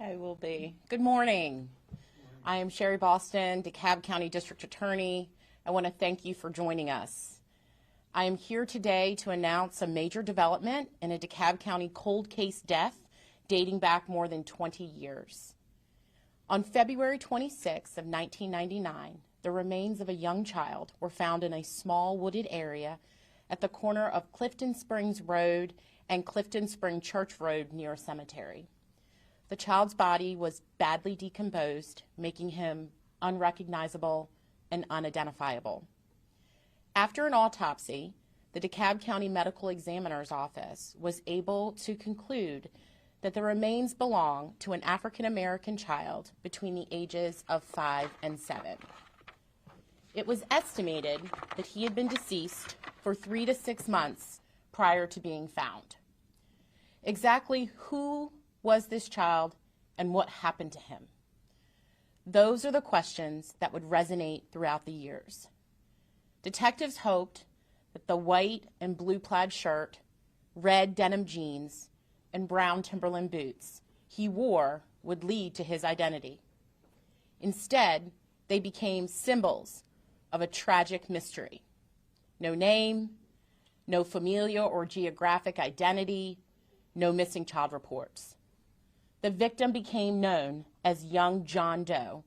I will be. Good morning. I am Sherry Boston, Dekalb County District Attorney. I want to thank you for joining us. I am here today to announce a major development in a Dekalb County cold case death dating back more than 20 years. On February 26 of 1999, the remains of a young child were found in a small wooded area at the corner of Clifton Springs Road and Clifton Spring Church Road near a cemetery. The child's body was badly decomposed, making him unrecognizable and unidentifiable. After an autopsy, the Dekalb County Medical Examiner's Office was able to conclude that the remains belong to an African American child between the ages of 5 and 7. It was estimated that he had been deceased for 3 to 6 months prior to being found. Exactly who was this child and what happened to him? Those are the questions that would resonate throughout the years. Detectives hoped that the white and blue plaid shirt, red denim jeans, and brown Timberland boots he wore would lead to his identity. Instead, they became symbols of a tragic mystery. No name, no familial or geographic identity, no missing child reports. The victim became known as young John Doe,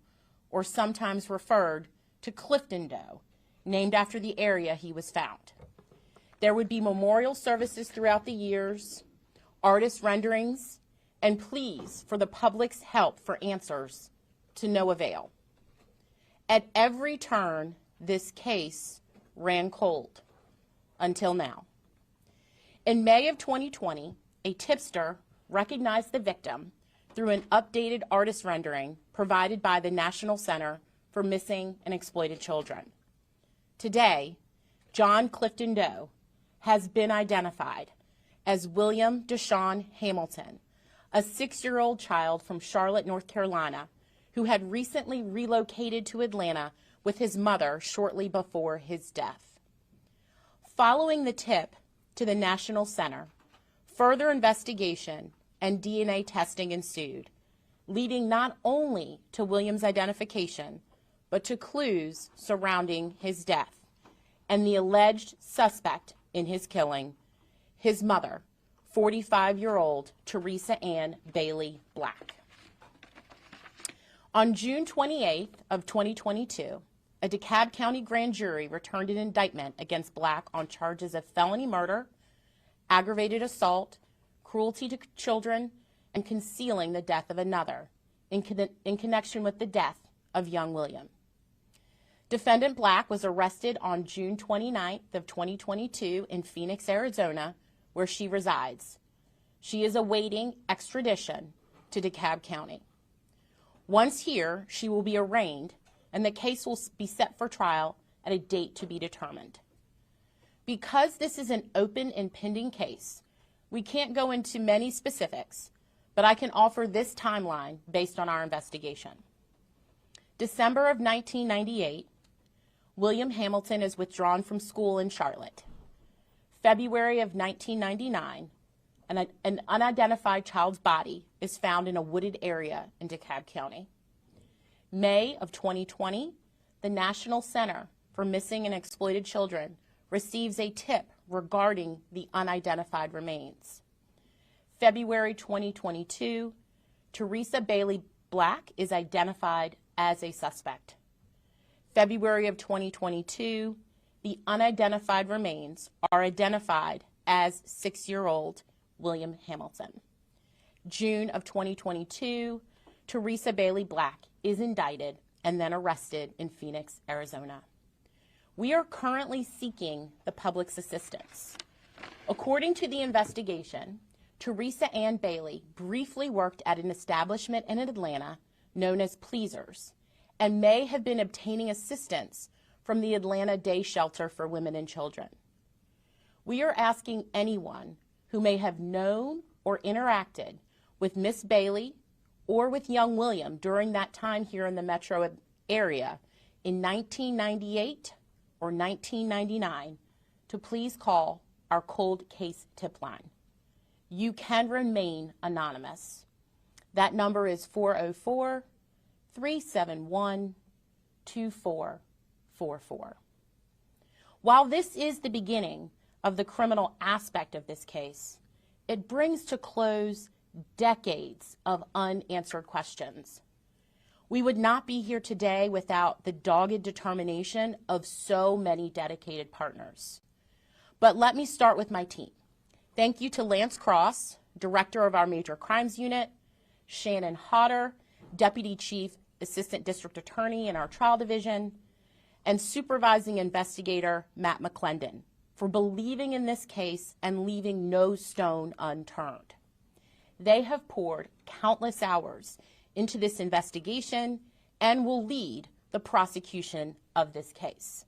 or sometimes referred to Clifton Doe, named after the area he was found. There would be memorial services throughout the years, artist renderings, and pleas for the public's help for answers to no avail. At every turn, this case ran cold, until now. In May of 2020, a tipster recognized the victim through an updated artist rendering provided by the National Center for Missing and Exploited Children. Today, John Clifton Doe has been identified as William Dashawn Hamilton, a 6-year-old child from Charlotte, North Carolina, who had recently relocated to Atlanta with his mother shortly before his death. Following the tip to the National Center, further investigation and DNA testing ensued, leading not only to William's identification, but to clues surrounding his death and the alleged suspect in his killing, his mother, 45-year-old Theresa Bailey Black. On June 28th of 2022, a Dekalb County grand jury returned an indictment against Black on charges of felony murder, aggravated assault, cruelty to children, and concealing the death of another in connection with the death of young William. Defendant Black was arrested on June 29th of 2022 in Phoenix, Arizona, where she resides. She is awaiting extradition to Dekalb County. Once here, she will be arraigned, and the case will be set for trial at a date to be determined. Because this is an open and pending case, we can't go into many specifics, but I can offer this timeline based on our investigation. December of 1998, William Hamilton is withdrawn from school in Charlotte. February of 1999, an unidentified child's body is found in a wooded area in Dekalb County. May of 2020, the National Center for Missing and Exploited Children receives a tip regarding the unidentified remains. February 2022, Theresa Bailey Black is identified as a suspect. February of 2022, the unidentified remains are identified as 6-year-old William Hamilton. June of 2022, Theresa Bailey Black is indicted and then arrested in Phoenix, Arizona. We are currently seeking the public's assistance. According to the investigation, Theresa Bailey briefly worked at an establishment in Atlanta known as Pleasers and may have been obtaining assistance from the Atlanta Day Shelter for Women and Children. We are asking anyone who may have known or interacted with Miss Bailey or with young William during that time here in the metro area in 1998 or 1999 to please call our cold case tip line. You can remain anonymous. That number is 404-371-2444. While this is the beginning of the criminal aspect of this case, it brings to close decades of unanswered questions. We would not be here today without the dogged determination of so many dedicated partners. But let me start with my team. Thank you to Lance Cross, Director of our Major Crimes Unit, Shannon Hodder, Deputy Chief Assistant District Attorney in our Trial Division, and Supervising Investigator Matt McClendon for believing in this case and leaving no stone unturned. They have poured countless hours into this investigation and will lead the prosecution of this case.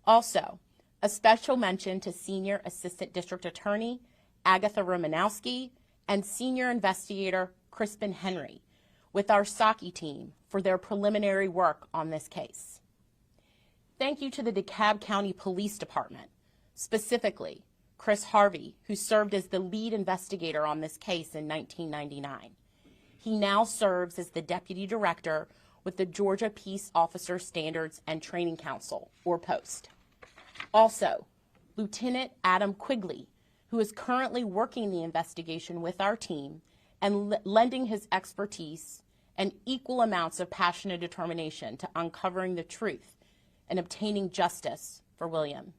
Also, a special mention to Senior Assistant District Attorney Agatha Romanowski and Senior Investigator Crispin Henry with our Saki team for their preliminary work on this case. Thank you to the Dekalb County Police Department, specifically Chris Harvey, who served as the lead investigator on this case in 1999. He now serves as the Deputy Director with the Georgia Peace Officer Standards and Training Council, or POST. Also, Lieutenant Adam Quigley, who is currently working the investigation with our team and lending his expertise and equal amounts of passion and determination to uncovering the truth and obtaining justice for William.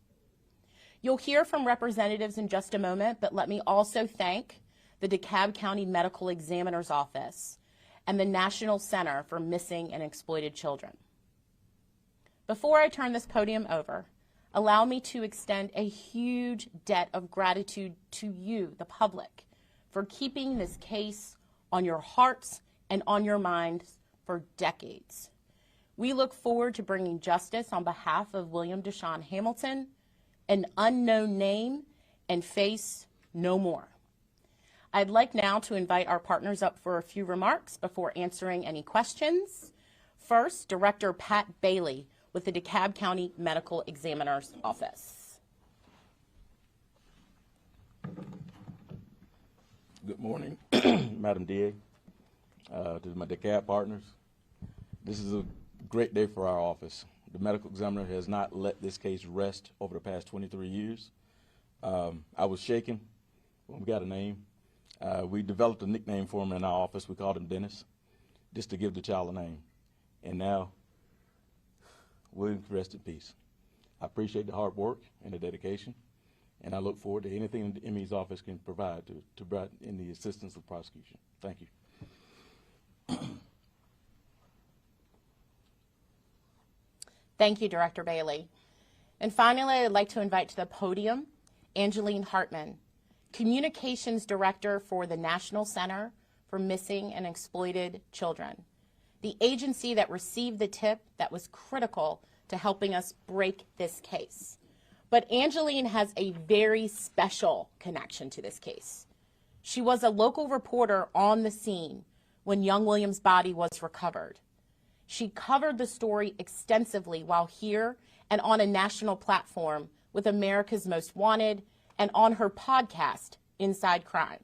You'll hear from representatives in just a moment, but let me also thank the Dekalb County Medical Examiner's Office and the National Center for Missing and Exploited Children. Before I turn this podium over, allow me to extend a huge debt of gratitude to you, the public, for keeping this case on your hearts and on your minds for decades. We look forward to bringing justice on behalf of William Dashawn Hamilton, an unknown name and face no more. I'd like now to invite our partners up for a few remarks before answering any questions. First, Director Pat Bailey with the Dekalb County Medical Examiner's Office. Good morning, Madam DA, to my Dekalb partners. This is a great day for our office. The medical examiner has not let this case rest over the past 23 years. I was shaken when we got a name. We developed a nickname for him in our office. We called him Dennis, just to give the child a name. And now, William can rest in peace. I appreciate the hard work and the dedication, and I look forward to anything the ME's office can provide to provide in the assistance of prosecution. Thank you. Thank you, Director Bailey. And finally, I'd like to invite to the podium Angeline Hartman, Communications Director for the National Center for Missing and Exploited Children, the agency that received the tip that was critical to helping us break this case. But Angeline has a very special connection to this case. She was a local reporter on the scene when young William's body was recovered. She covered the story extensively while here and on a national platform with America's Most Wanted and on her podcast, Inside Crime.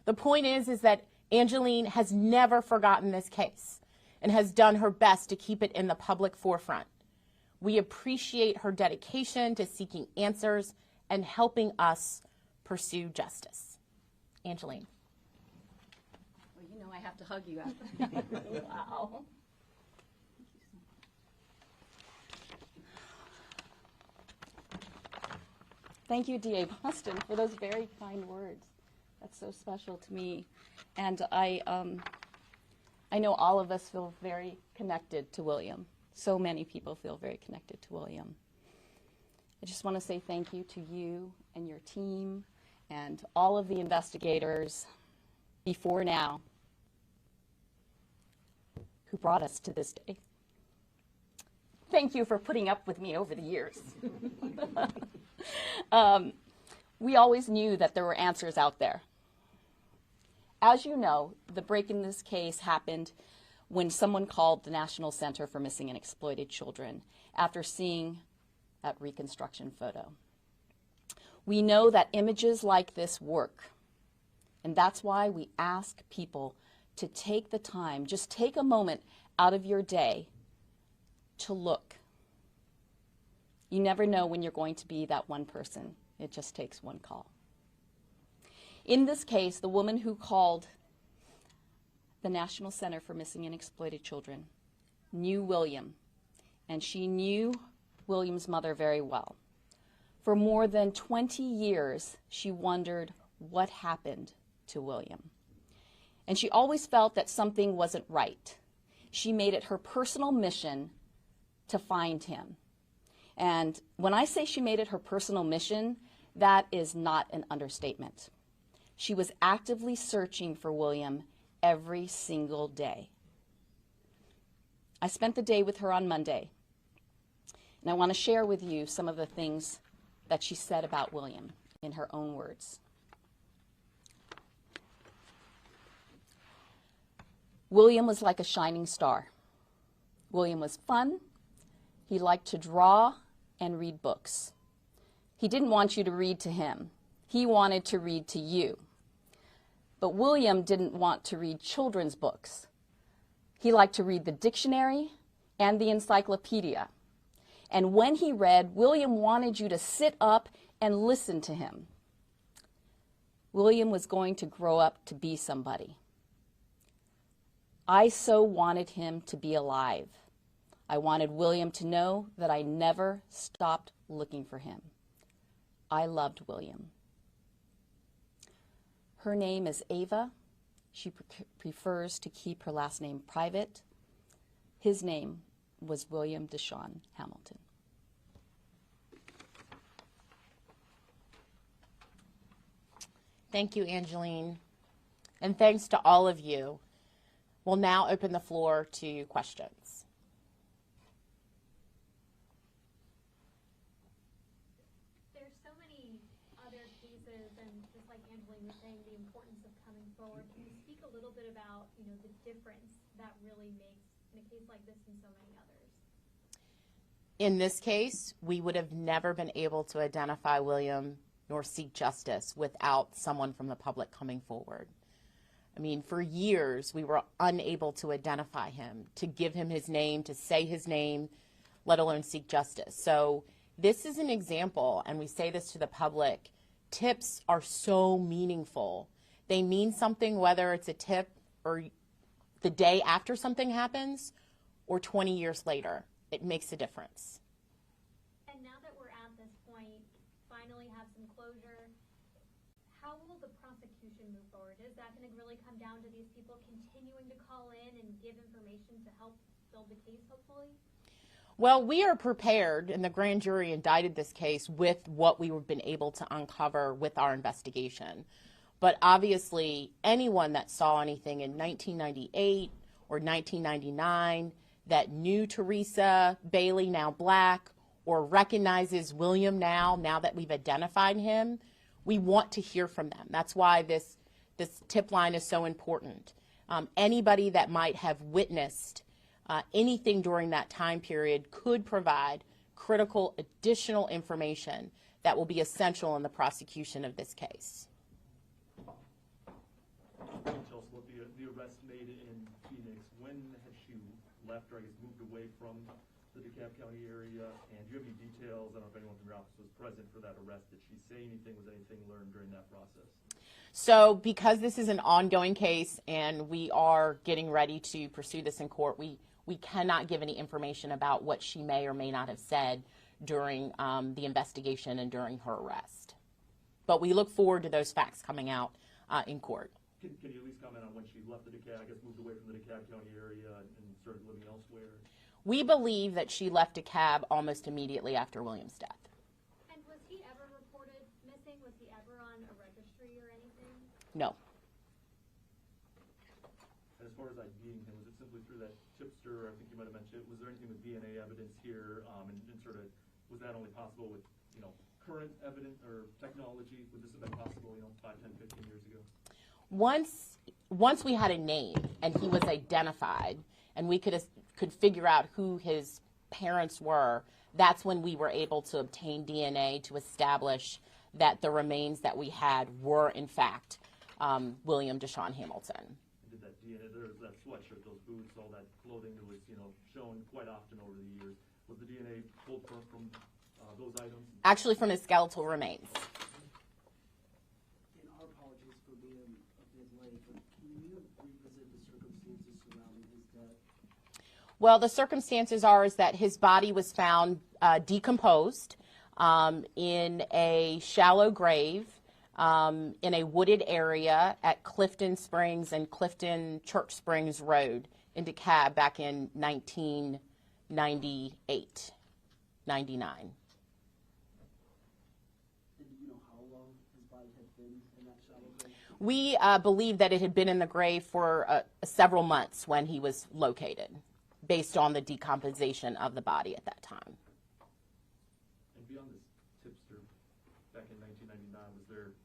The point is that Angeline has never forgotten this case and has done her best to keep it in the public forefront. We appreciate her dedication to seeking answers and helping us pursue justice. Angeline. Well, you know I have to hug you after. Wow. Thank you, DA Boston, for those very kind words. That's so special to me. And I know all of us feel very connected to William. So many people feel very connected to William. I just want to say thank you to you and your team and all of the investigators before now who brought us to this day. Thank you for putting up with me over the years. We always knew that there were answers out there. As you know, the break in this case happened when someone called the National Center for Missing and Exploited Children after seeing that reconstruction photo. We know that images like this work, and that's why we ask people to take the time, just take a moment out of your day to look. You never know when you're going to be that one person. It just takes one call. In this case, the woman who called the National Center for Missing and Exploited Children knew William, and she knew William's mother very well. For more than 20 years, she wondered what happened to William. And she always felt that something wasn't right. She made it her personal mission to find him. And when I say she made it her personal mission, that is not an understatement. She was actively searching for William every single day. I spent the day with her on Monday, and I want to share with you some of the things that she said about William in her own words. William was like a shining star. William was fun. He liked to draw and read books. He didn't want you to read to him. He wanted to read to you. But William didn't want to read children's books. He liked to read the dictionary and the encyclopedia. And when he read, William wanted you to sit up and listen to him. William was going to grow up to be somebody. I so wanted him to be alive. I wanted William to know that I never stopped looking for him. I loved William. Her name is Ava. She prefers to keep her last name private. His name was William Dashawn Hamilton. Thank you, Angeline. And thanks to all of you. We'll now open the floor to questions. There's so many other cases, and just like Angeline was saying, the importance of coming forward. Can you speak a little bit about, the difference that really makes in a case like this and so many others? In this case, we would have never been able to identify William nor seek justice without someone from the public coming forward. I mean, for years, we were unable to identify him, to give him his name, to say his name, let alone seek justice. So this is an example, and we say this to the public, tips are so meaningful. They mean something whether it's a tip or the day after something happens or 20 years later. It makes a difference. And now that we're at this point, finally have some closure, how will the prosecution move forward? Is that going to really come down to these people continuing to call in and give information to help build the case, hopefully? Well, we are prepared, and the grand jury indicted this case with what we've been able to uncover with our investigation. But obviously, anyone that saw anything in 1998 or 1999 that knew Theresa Bailey, now Black, or recognizes William now that we've identified him, we want to hear from them. That's why this tip line is so important. Anybody that might have witnessed anything during that time period could provide critical additional information that will be essential in the prosecution of this case. Can you tell us what the arrest made in Phoenix? When had she left, or I guess moved away from the Dekalb County area? And do you have any details? I don't know if anyone from your office was present for that arrest. Did she say anything? Was anything learned during that process? So because this is an ongoing case and we are getting ready to pursue this in court, we cannot give any information about what she may or may not have said during the investigation and during her arrest. But we look forward to those facts coming out in court. Can you at least comment on when she left the Dekalb, I guess moved away from the Dekalb County area and started living elsewhere? We believe that she left Dekalb almost immediately after William's death. And was he ever reported missing? Was he ever on a registry or anything? No. And as far as IDing him, was it simply through that tipster? I think you might have mentioned, was there anything with DNA evidence here? And sort of, was that only possible with, current evidence or technology? Would this have been possible, 5, 10, 15 years ago? Once we had a name and he was identified and we could figure out who his parents were, that's when we were able to obtain DNA to establish that the remains that we had were in fact William Dashawn Hamilton. Did that DNA, there's that sweatshirt, those boots, all that clothing that was, shown quite often over the years. Was the DNA pulled from those items? Actually, from his skeletal remains. And our apologies for being a bit late, but can you revisit the circumstances surrounding his death? Well, the circumstances is that his body was found decomposed in a shallow grave in a wooded area at Clifton Springs and Clifton Church Springs Road in DeKalb back in 1998, 99. We believe that it had been in the grave for several months when he was located, based on the decomposition of the body at that time. And beyond this tipster, back in 1999, was there,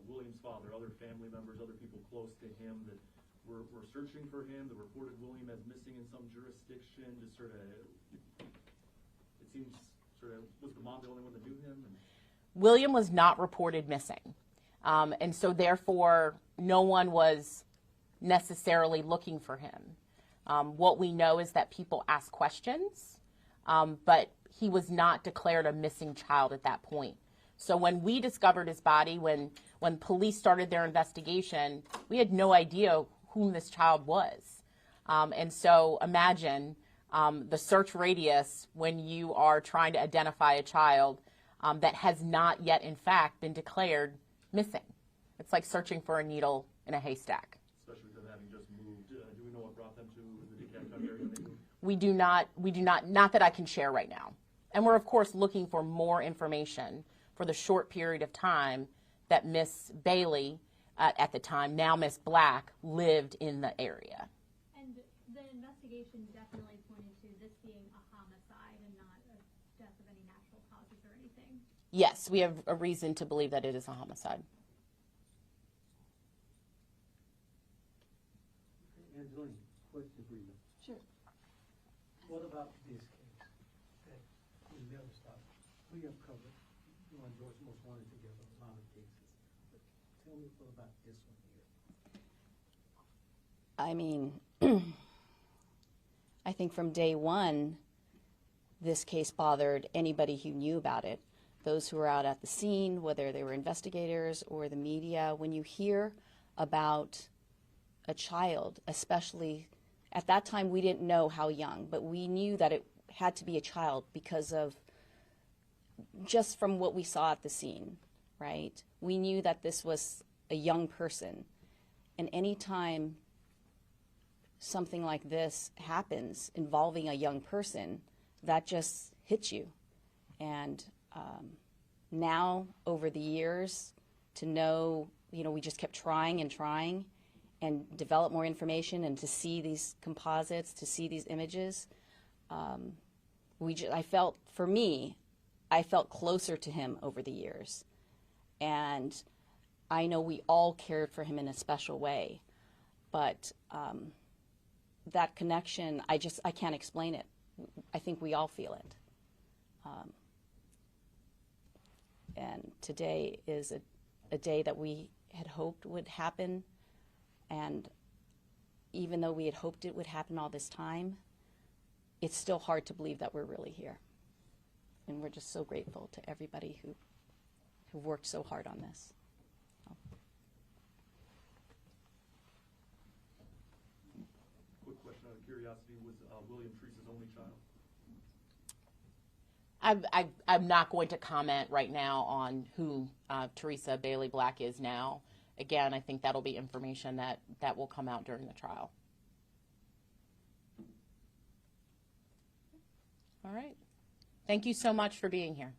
William's father, other family members, other people close to him that were searching for him, that reported William as missing in some jurisdiction, just sort of, it seems sort of, was the mom the only one that knew him? William was not reported missing. And so therefore, no one was necessarily looking for him. What we know is that people ask questions, but he was not declared a missing child at that point. So when we discovered his body, when police started their investigation, we had no idea whom this child was. And so imagine the search radius when you are trying to identify a child that has not yet, in fact, been declared missing. It's like searching for a needle in a haystack. Especially with them having just moved. Do we know what brought them to the Dekalb County area when they moved? We do not that I can share right now. And we're, of course, looking for more information for the short period of time that Miss Bailey, at the time, now Miss Black, lived in the area. And the investigation definitely pointed to this being a homicide and not a death of any natural causes or anything. Yes, we have a reason to believe that it is a homicide. Angeline, question for you. Sure. What about this case that in the other stuff we have covered? You and George most wanted together a lot of cases. But tell me what about this one here? I mean, I think from day one, this case bothered anybody who knew about it. Those who were out at the scene, whether they were investigators or the media. When you hear about a child, especially at that time, we didn't know how young, but we knew that it had to be a child because of just from what we saw at the scene, right? We knew that this was a young person. And anytime something like this happens involving a young person, that just hits you. And now, over the years, to know, we just kept trying and develop more information and to see these composites, to see these images, I felt closer to him over the years. And I know we all cared for him in a special way, but that connection, I can't explain it. I think we all feel it. And today is a day that we had hoped would happen. And even though we had hoped it would happen all this time, it's still hard to believe that we're really here. And we're just so grateful to everybody who worked so hard on this. Quick question out of curiosity, was William Teresa's only child? I'm not going to comment right now on who Theresa Bailey Black is now. Again, I think that'll be information that will come out during the trial. All right. Thank you so much for being here.